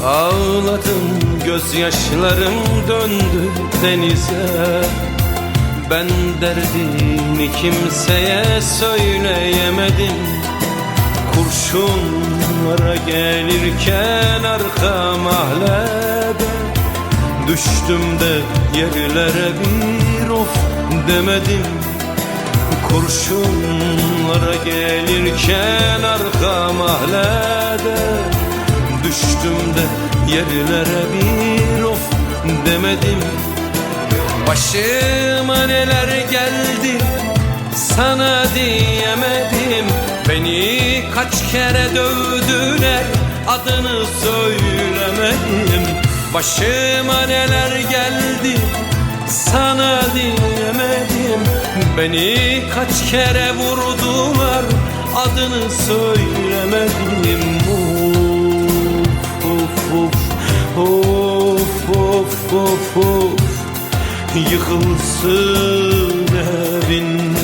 Ağladım, gözyaşlarım döndü denize. Ben derdimi kimseye söyleyemedim. Kurşunlara gelirken arka mahallede düştüm de yerlere bir of demedim. Kurşunlara gelirken arka mahallede düştüm de yerlere bir of demedim. Başıma neler geldi sana diyemedim. Beni kaç kere dövdüler, adını söylemedim. Başıma neler geldi sana diyemedim. Beni kaç kere vurdular, adını söylemedim. Of of of of of of, yıkılsın evin.